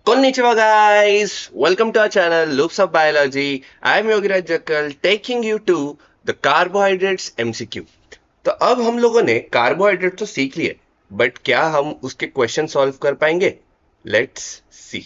Konnichiwa guys, welcome to our channel Loops of Biology. I am Yogiraj Jakkal taking you to the carbohydrates MCQ. तो अब हम लोगों ने carbohydrate तो सीख लिए, बट क्या हम उसके क्वेश्चन सॉल्व कर पाएंगे? Let's see.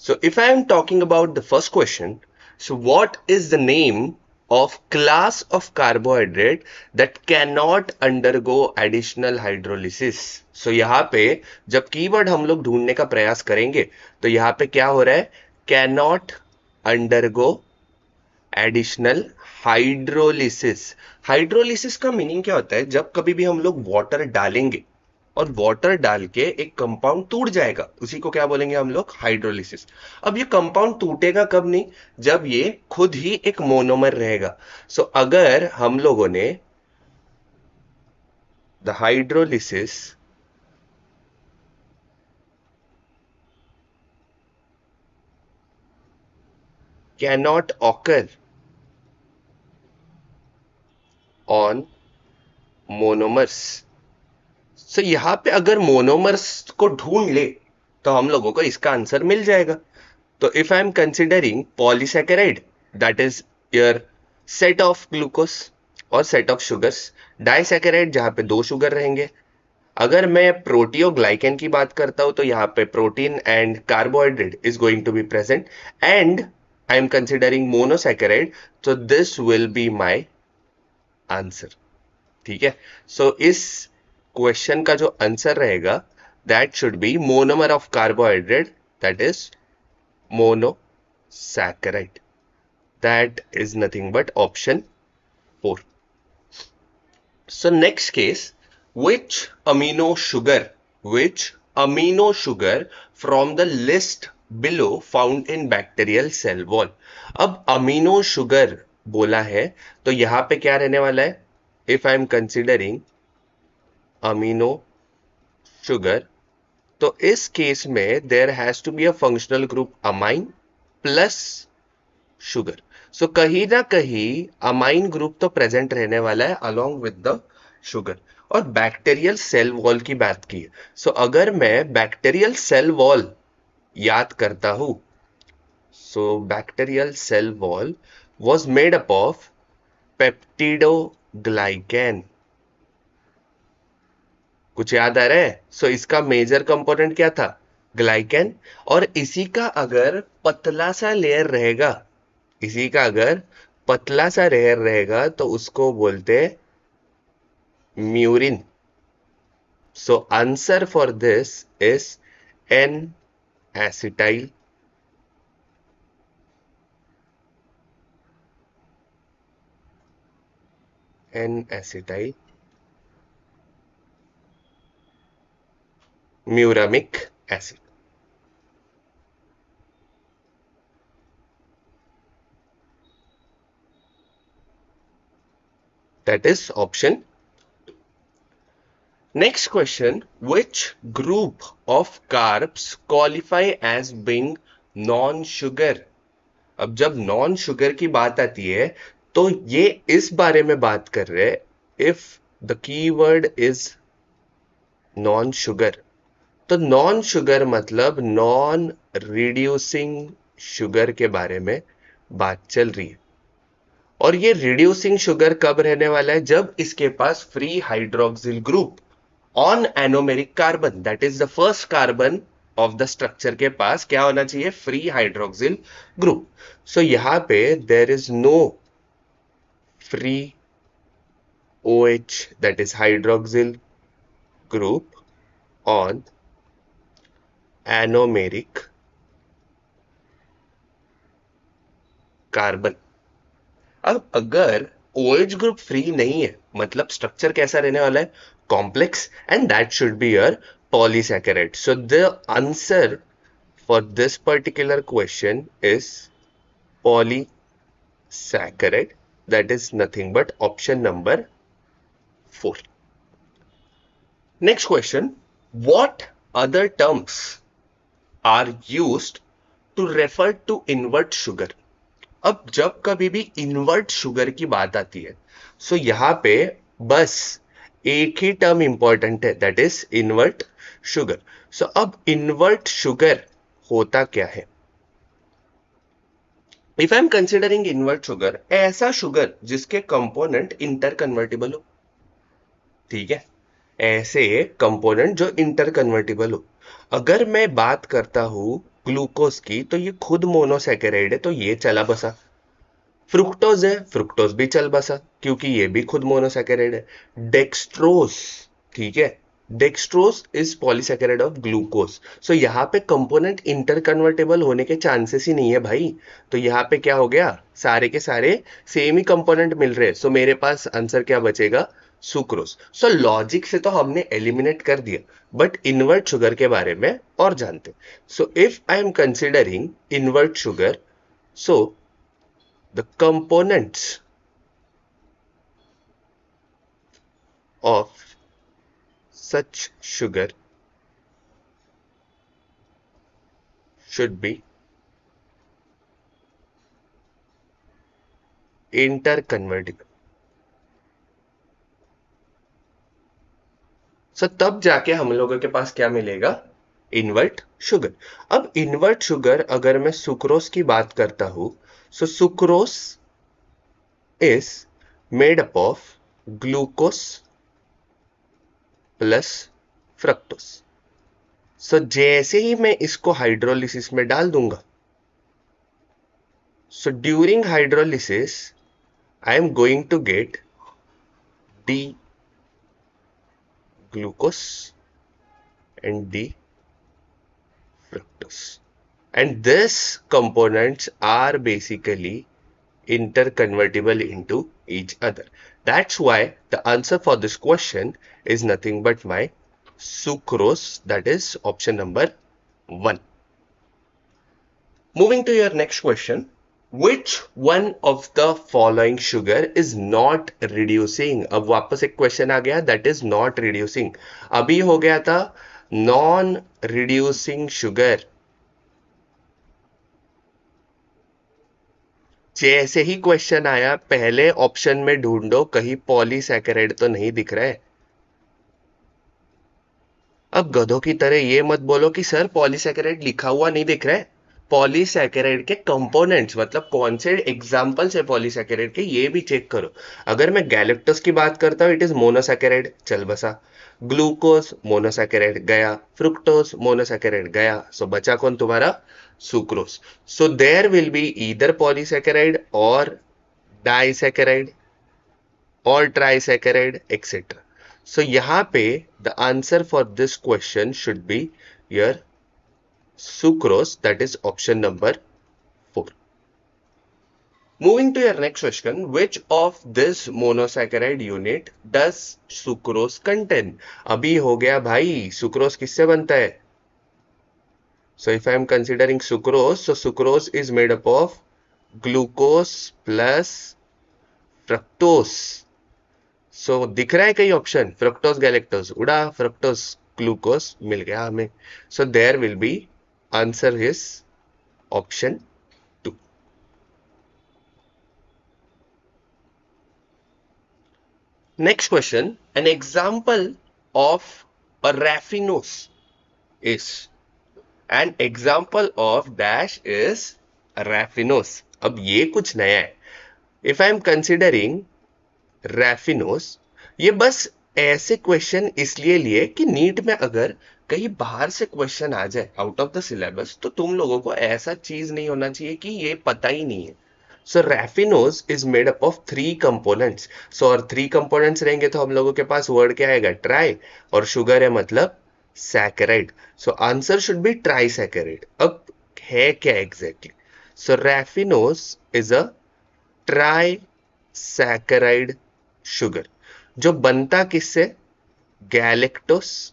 So if I am talking about the first question, so what is the name of class of carbohydrate that cannot undergo additional hydrolysis? So यहाँ पे जब कीवर्ड हम लोग ढूंढने का प्रयास करेंगे तो यहाँ पे क्या हो रहा है? Cannot undergo additional hydrolysis. Hydrolysis का मीनिंग क्या होता है? जब कभी भी हम लोग वाटर डालेंगे और वाटर डाल के एक कंपाउंड टूट जाएगा, उसी को क्या बोलेंगे हम लोग? हाइड्रोलिसिस. अब ये कंपाउंड टूटेगा कब? नहीं, जब ये खुद ही एक मोनोमर रहेगा. सो अगर हम लोगों ने the hydrolysis cannot occur on monomers. So यहां पे अगर मोनोमर्स को ढूंढ ले तो हम लोगों को इसका आंसर मिल जाएगा. तो if I am considering polysaccharide, that is your set of glucose और सेट ऑफ शुगर्स. डाइसैकेराइड जहां पे दो शुगर रहेंगे. अगर मैं प्रोटियोग्लाइकेन की बात करता हूं तो यहाँ पे protein and carbohydrate is going to be present. And I am considering monosaccharide, तो this will be my answer. ठीक है. सो इस क्वेश्चन का जो आंसर रहेगा, that should be monomer of carbohydrate, that is monosaccharide. That is nothing but option 4. So next case, which amino sugar from the list below found in bacterial cell wall? अब amino sugar बोला है तो यहां पे क्या रहने वाला है? If I am considering amino sugar, तो इस केस में there has to be a functional group amine plus sugar. So कहीं ना कहीं अमाइन ग्रुप तो प्रेजेंट रहने वाला है अलोंग विद द शुगर. और बैक्टीरियल सेल वॉल की बात की है. सो अगर मैं बैक्टीरियल सेल वॉल याद करता हूं, so bacterial cell wall was made up of peptidoglycan. कुछ याद आ रहा है? सो इसका मेजर कंपोनेंट क्या था? ग्लाइकेन. और इसी का अगर पतला सा लेयर रहेगा, इसी का अगर पतला सा लेयर रहेगा तो उसको बोलते murein. So answer for this is an acetyl muramic acid. That is option. Next question, which group of carbs qualify as being non-sugar? अब जब नॉन शुगर की बात आती है तो ये इस बारे में बात कर रहे हैं. If the keyword is non sugar, तो नॉन शुगर मतलब नॉन रिड्यूसिंग शुगर के बारे में बात चल रही है. और ये रिड्यूसिंग शुगर कब रहने वाला है? जब इसके पास free hydroxyl group on anomeric carbon, that is the first carbon of the structure के पास क्या होना चाहिए? Free hydroxyl group. सो यहां पे there is no free OH, that is hydroxyl group on anomeric carbon. अब अगर OH ग्रुप फ्री नहीं है मतलब स्ट्रक्चर कैसा रहने वाला है? Complex. And that should be your polysaccharide. So the answer for this particular question is polysaccharide. That is nothing but option number 4. Next question, what other terms are used to refer to invert sugar? अब जब कभी भी invert sugar की बात आती है, सो यहां पे बस एक ही टर्म इंपॉर्टेंट है, दैट इज इन्वर्ट शुगर. सो अब इन्वर्ट शुगर होता क्या है? If I am considering invert sugar, ऐसा शुगर जिसके कंपोनेंट इंटर कन्वर्टिबल हो, ठीक है, ऐसे कंपोनेंट जो इंटर कन्वर्टिबल हो। अगर मैं बात करता हूं ग्लूकोज की, तो ये खुद मोनोसैकेराइड है, तो ये चला बसा। फ्रुक्टोज है, फ्रुक्टोज भी चल बसा क्योंकि ये भी खुद मोनोसैकेराइड है। डेक्सट्रोज, ठीक है, dextrose is polysaccharide of glucose. So यहाँ पे कंपोनेंट इंटर कन्वर्टेबल होने के चांसेस ही नहीं है भाई। तो यहाँ पे क्या हो गया, सारे के सारे सेम ही कंपोनेंट मिल रहे हैं। सो मेरे पास आंसर क्या बचेगा, सुक्रोज। सो लॉजिक से तो हमने एलिमिनेट कर दिया, बट इन्वर्ट शुगर के बारे में और जानते। So if I am considering invert sugar, so the components of such sugar should be interconvertible. So तब जाके हम लोगों के पास क्या मिलेगा, इन्वर्ट शुगर। अब इन्वर्ट शुगर अगर मैं सुक्रोज की बात करता हूं, so sucrose is made up of glucose plus fructose. So जैसे ही मैं इसको हाइड्रोलिसिस में डाल दूंगा, so during hydrolysis I am going to get D glucose and D fructose, and these components are basically interconvertible into each other. That's why the answer for this question is nothing but my sucrose, that is option number 1. Moving to your next question, which one of the following sugar is not reducing? अब वापस एक question आ गया, that is not reducing. अभी हो गया था non reducing sugar. जैसे ही question आया, पहले ऑप्शन में ढूंढो कहीं पॉलीसैकेराइड तो नहीं दिख रहा है। अब गधों की तरह ये मत बोलो कि सर पॉलीसैकेराइड लिखा हुआ नहीं दिख रहा है। पॉलीसैकेराइड के कंपोनेंट्स, मतलब कौन से एग्जांपल्स है पॉलीसैकेराइड के, ये भी चेक करो। अगर मैं गैलेक्टोस की बात करता हूं, इट इज मोनोसैकेराइड, चल बसा। ग्लूकोज मोनोसैकेराइड गया, फ्रुक्टोज मोनोसैकेराइड गया, सो बचा कौन तुम्हारा, sucrose. So there will be either polysaccharide और डाइसैकेराइड और ट्राइसैकेराइड एक्सेट्रा। सो यहां पे the answer for this question should be your sucrose, that is option number 4. Moving to your next question, which of this monosaccharide unit does sucrose contain? अभी हो गया भाई, sucrose किससे बनता है? So if I am considering sucrose, so sucrose is made up of glucose plus fructose. So दिख रहा है कई ऑप्शन, फ्रक्टोज गैलेक्टोज उड़ा, फ्रक्टोज ग्लूकोज मिल गया हमें। So there will be answer is option 2. Next question, an example of a raffinose is, an example of dash is raffinose. अब ये कुछ नया है। If I am considering raffinose, ये बस ऐसे क्वेश्चन इसलिए लिए कि नीट में अगर कहीं बाहर से क्वेश्चन आ जाए आउट ऑफ द सिलेबस, तो तुम लोगों को ऐसा चीज नहीं होना चाहिए कि ये पता ही नहीं है। So raffinose is made up of 3 components. So और 3 कंपोनेंट्स रहेंगे तो हम लोगों के पास वर्ड क्या आएगा, ट्राई, और शुगर है मतलब saccharide. So answer should be trisaccharide. अब है क्या exactly, so raffinose is a trisaccharide sugar, जो बनता किससे, गैलेक्टोस,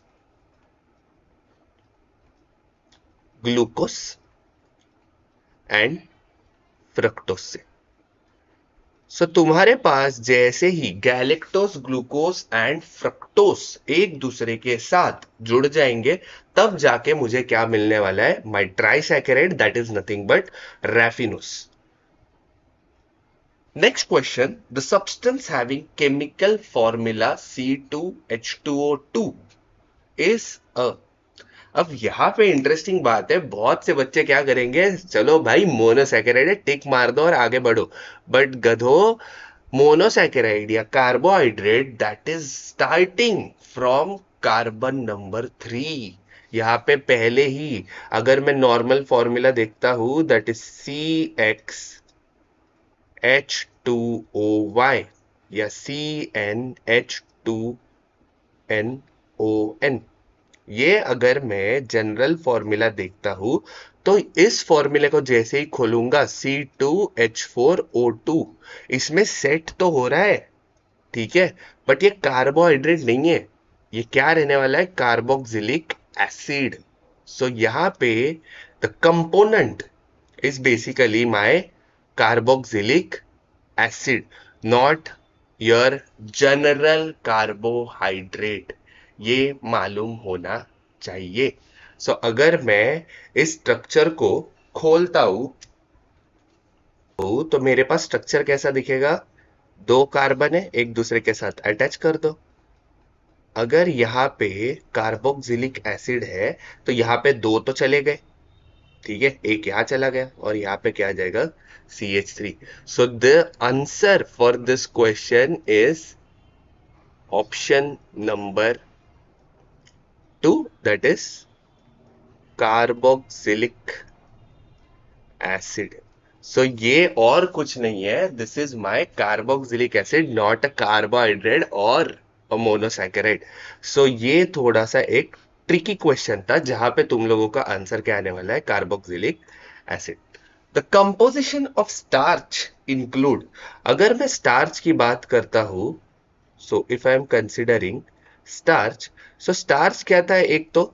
ग्लूकोस एंड फ्रक्टोस से। सो तुम्हारे पास जैसे ही गैलेक्टोस, ग्लूकोस एंड फ्रक्टोस एक दूसरे के साथ जुड़ जाएंगे, तब जाके मुझे क्या मिलने वाला है, my trisaccharide, that is nothing but raffinose. Next question, the substance having chemical formula C2H2O2 is a अब यहाँ पे इंटरेस्टिंग बात है, बहुत से बच्चे क्या करेंगे, चलो भाई मोनोसैकेराइड है, टिक मार दो और आगे बढ़ो। बट गधो, मोनोसैकेराइड या carbohydrate that is starting from carbon number 3। यहाँ पे पहले ही अगर मैं नॉर्मल फॉर्मूला देखता हूं, दैट इज CXH2OY या CnH2nOn। ये अगर मैं जनरल फॉर्मूला देखता हूं, तो इस फॉर्मूले को जैसे ही खोलूंगा, C2H4O2, इसमें सेट तो हो रहा है, ठीक है, बट ये कार्बोहाइड्रेट नहीं है। ये क्या रहने वाला है, कार्बोक्सिलिक एसिड। सो यहां पे the component is basically my carboxylic acid, not your general carbohydrate। ये मालूम होना चाहिए। अगर मैं इस स्ट्रक्चर को खोलता हूं, तो मेरे पास स्ट्रक्चर कैसा दिखेगा, दो कार्बन है, एक दूसरे के साथ अटैच कर दो। अगर यहाँ पे कार्बोक्सिलिक एसिड है, तो यहाँ पे दो तो चले गए, ठीक है, एक यहां चला गया और यहाँ पे क्या आ जाएगा, CH3। So the answer for this question is option number 2, that is carboxylic acid. ये और कुछ नहीं है, this is my carboxylic acid, not a carbohydrate और अ मोनोसैकेराइड। ये थोड़ा सा एक ट्रिकी क्वेश्चन था, जहां पे तुम लोगों का आंसर क्या आने वाला है, carboxylic acid. The composition of starch include, अगर मैं स्टार्च की बात करता हूं, if I am considering starch, starch क्या था, एक तो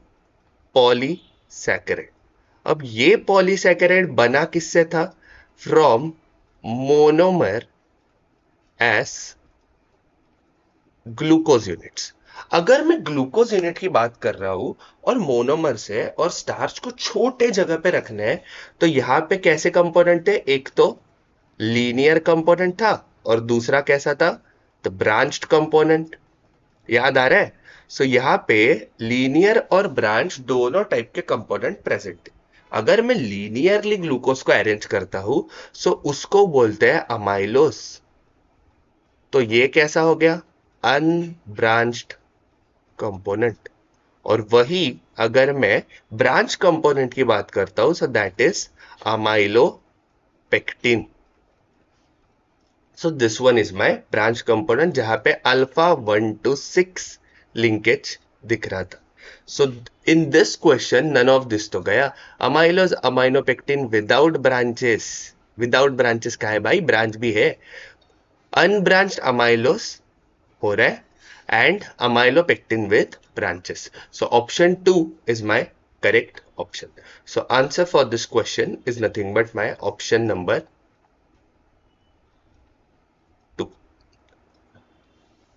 पॉलीसैकेराइड। अब ये पॉलीसैकेराइड बना किससे था, from monomer S glucose units. अगर मैं ग्लूकोज यूनिट की बात कर रहा हूं और मोनोमर से, और स्टार्च को छोटे जगह पे रखना है, तो यहां पे कैसे कंपोनेंट है, एक तो लीनियर कंपोनेंट था और दूसरा कैसा था, द ब्रांच्ड कंपोनेंट। याद आ रहा है, यहां पे लीनियर और ब्रांच दोनों टाइप के कंपोनेंट प्रेजेंट है। अगर मैं लीनियरली ग्लूकोज को अरेंज करता हूं, उसको बोलते हैं अमाइलोस। तो ये कैसा हो गया, अनब्रांच्ड कंपोनेंट। और वही अगर मैं ब्रांच कंपोनेंट की बात करता हूं, that is amylopectin. This one is my branch component, जहां पे अल्फा 1 to 6 लिंकेज दिख रहा था। In this question none of this तो गया। Amylose amylopectin without branches, without branches का है भाई, ब्रांच भी है, अनब्रांच्ड अमाइलोस हो रहा है and amylopectin with branches. Option 2 is my correct option. Answer for this question is nothing but my option number 2।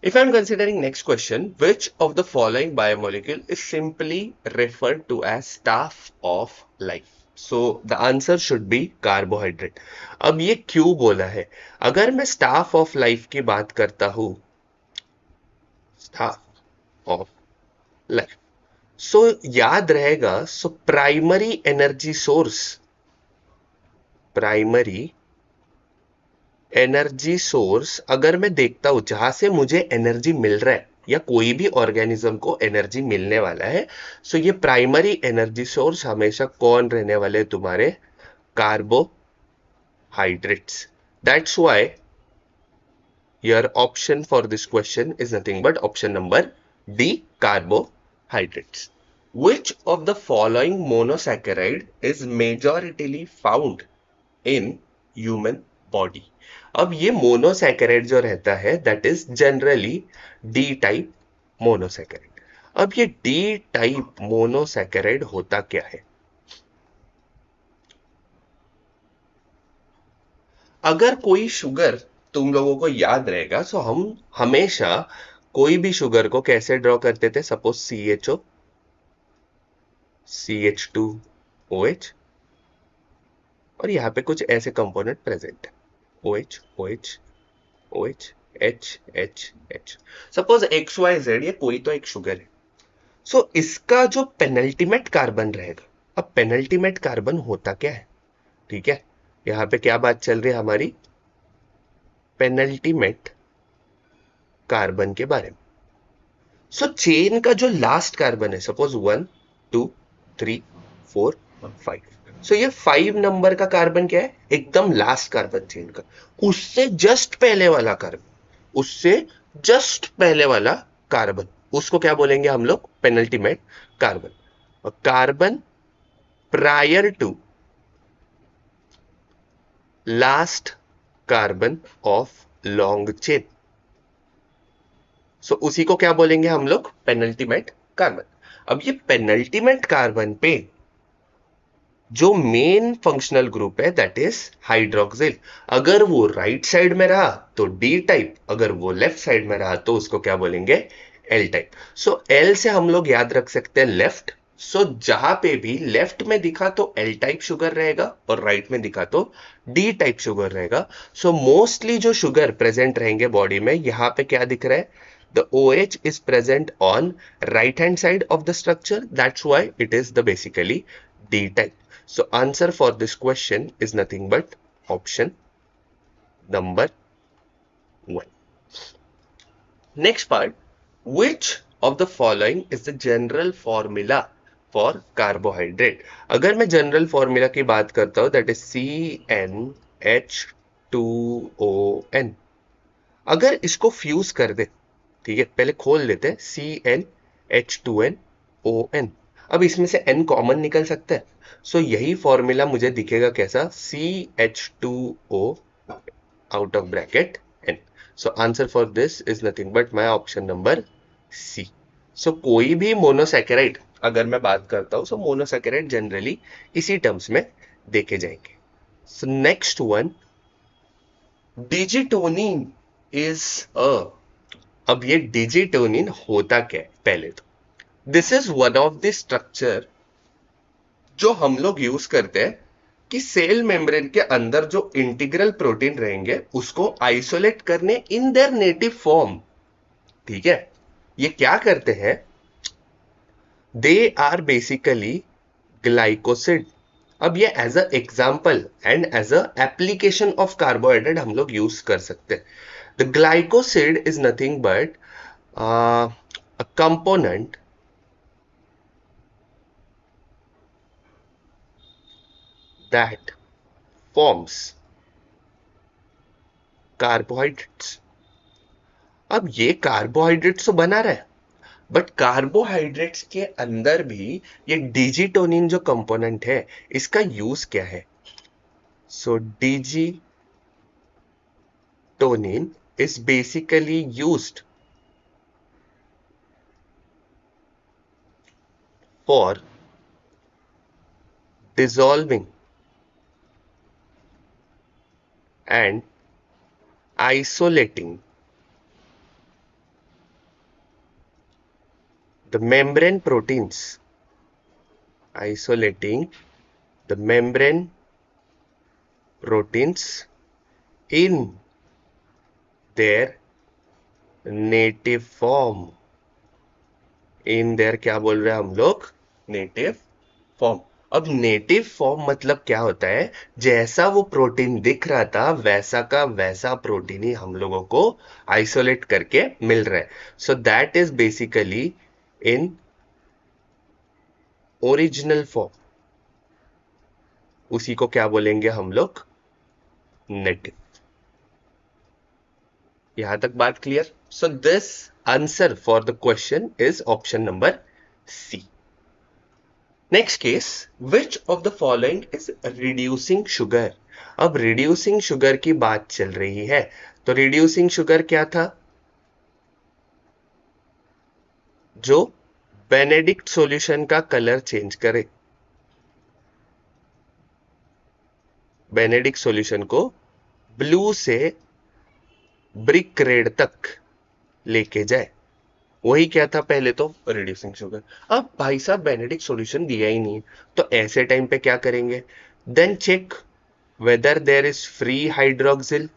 If I am considering next question, which of the following biomolecule is simply referred to as staff of life? The answer should be carbohydrate. अब ये क्यों बोला है, अगर मैं staff of life की बात करता हूं, staff of life, याद रहेगा, primary energy source, primary energy source अगर मैं देखता हूं जहां से मुझे एनर्जी मिल रहा है, या कोई भी ऑर्गेनिज्म को एनर्जी मिलने वाला है, ये प्राइमरी एनर्जी सोर्स हमेशा कौन रहने वाले, तुम्हारे carbohydrates. That's why your option for this question is nothing but option number D, carbohydrates. Which of the following monosaccharide is majoritarily found in human body? अब ये मोनोसैकेराइड जो रहता है, that is generally D type monosaccharide. अब ये D type monosaccharide होता क्या है, अगर कोई शुगर तुम लोगों को याद रहेगा, हम हमेशा कोई भी शुगर को कैसे ड्रॉ करते थे, सपोज CHO, CH2OH, और यहां पे कुछ ऐसे कंपोनेंट प्रेजेंट है, OH OH OH H H H। Suppose XYZ ये कोई तो एक शुगर है, सो इसका जो पेनल्टीमेट कार्बन रहेगा, अब पेनल्टीमेट कार्बन होता क्या है, ठीक है, यहां पे क्या बात चल रही है हमारी, पेनल्टीमेट कार्बन के बारे में। सो चेन का जो लास्ट कार्बन है, सपोज 1 2 3 4 5, सो ये 5 नंबर का कार्बन क्या है, एकदम लास्ट कार्बन चेन का, उससे जस्ट पहले वाला कार्बन, उससे जस्ट पहले वाला कार्बन, उसको क्या बोलेंगे हम लोग, पेनल्टीमेट कार्बन। और carbon prior to last carbon of long chain, so उसी को क्या बोलेंगे हम लोग, पेनल्टीमेट कार्बन। अब ये पेनल्टीमेट कार्बन पे जो मेन फंक्शनल ग्रुप है दैट इज हाइड्रोक्सिल, अगर वो राइट साइड में रहा तो डी टाइप, अगर वो लेफ्ट साइड में रहा तो उसको क्या बोलेंगे, एल टाइप। सो एल से हम लोग याद रख सकते हैं लेफ्ट, सो जहां पे भी लेफ्ट में दिखा तो एल टाइप शुगर रहेगा और राइट में दिखा तो डी टाइप शुगर रहेगा। सो मोस्टली जो शुगर प्रेजेंट रहेंगे बॉडी में, यहां पे क्या दिख रहा है, the OH is present on right hand side of the structure, that's why it is the basically D type. So answer for this question is nothing but option number 1. Next part, which of the following is the general formula for carbohydrate? अगर मैं general formula की बात करता हूं that is CnH2ON, अगर इसको fuse कर दे, ठीक है, पहले खोल लेते हैं, CnH2nON, अब इसमें से N कॉमन निकल सकता है, सो यही फॉर्मूला मुझे दिखेगा कैसा, CH2O out of bracket N। So answer for this is nothing but my option number C। So कोई भी मोनोसैकेराइड अगर मैं बात करता हूं, सो मोनोसैकेराइड जनरली इसी टर्म्स में देखे जाएंगे। So next one, digitonin is a, अब ये डिजिटोनिन होता क्या है, पहले तो this is one of the structure जो हम लोग यूज करते हैं कि सेल मेम्ब्रेन के अंदर जो इंटीग्रल प्रोटीन रहेंगे उसको आइसोलेट करने इन देयर नेटिव फॉर्म, ठीक है। ये क्या करते हैं, दे आर बेसिकली ग्लाइकोसिड। अब ये as a example and as a application of carbohydrate हम लोग यूज कर सकते हैं। The glycoside is nothing but a component that forms carbohydrates। अब ये कार्बोहाइड्रेट्स तो बना रहा है, बट कार्बोहाइड्रेट्स के अंदर भी ये डिजिटोनिन जो कंपोनेंट है इसका यूज क्या है, so digitonin is basically used for dissolving and isolating the membrane proteins, isolating the membrane proteins in their native form, in their क्या बोल रहे हैं हम लोग, native form। अब नेटिव फॉर्म मतलब क्या होता है, जैसा वो प्रोटीन दिख रहा था वैसा का वैसा प्रोटीन ही हम लोगों को आइसोलेट करके मिल रहा है। सो that is basically in original form, उसी को क्या बोलेंगे हम लोग, नेटिव। यहां तक बात clear. So this answer for the question is option number C. Next case, which of the following is reducing sugar. अब रिड्यूसिंग शुगर की बात चल रही है, तो रिड्यूसिंग शुगर क्या था, जो बेनेडिक्ट सॉल्यूशन का कलर चेंज करे, बेनेडिक्ट सॉल्यूशन को ब्लू से ब्रिक रेड तक लेके जाए, वही क्या था पहले तो, रिड्यूसिंग शुगर। अब भाई साहब बेनेडिक्ट सॉल्यूशन दिया ही नहीं है, तो ऐसे टाइम पे क्या करेंगे, then check whether there is free hydroxyl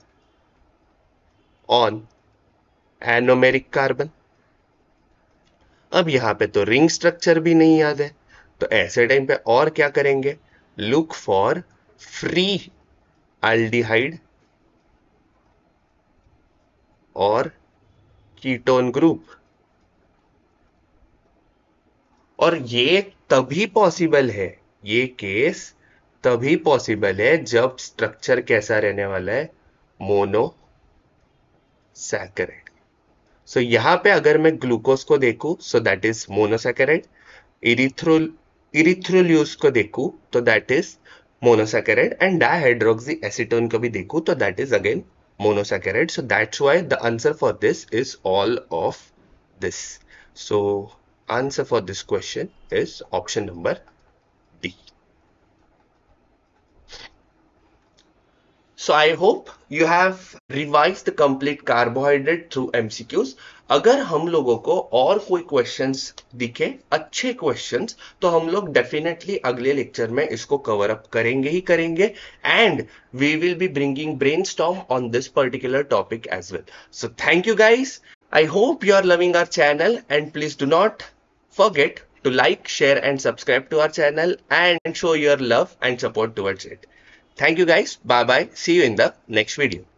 on anomeric carbon। अब यहाँ पे तो रिंग स्ट्रक्चर भी नहीं याद है, तो ऐसे टाइम पे और क्या करेंगे, लुक फॉर फ्री एल्डिहाइड और कीटोन ग्रुप। और ये तभी पॉसिबल है, ये केस तभी पॉसिबल है जब स्ट्रक्चर कैसा रहने वाला है, मोनो सैकराइड। सो यहां पे अगर मैं ग्लूकोज को देखूं, so that is monosaccharide. Erythrulose को देखूं तो that is monosaccharide, and dihydroxy acetone को भी देखूं तो that is again monosaccharide. So that's why the answer for this is all of this. So answer for this question is option number D. So I hope you have revised the complete carbohydrate through MCQs. अगर हम लोगों को और कोई questions दिखे, अच्छे questions, तो हम लोग डेफिनेटली अगले लेक्चर में इसको कवर अप करेंगे ही करेंगे, and we will be bringing brainstorm on this particular topic as well. So thank you guys. I hope you are loving our channel, and please do not forget to like, share and subscribe to our channel and show your love and support towards it. Thank you guys. Bye bye. See you in the next video.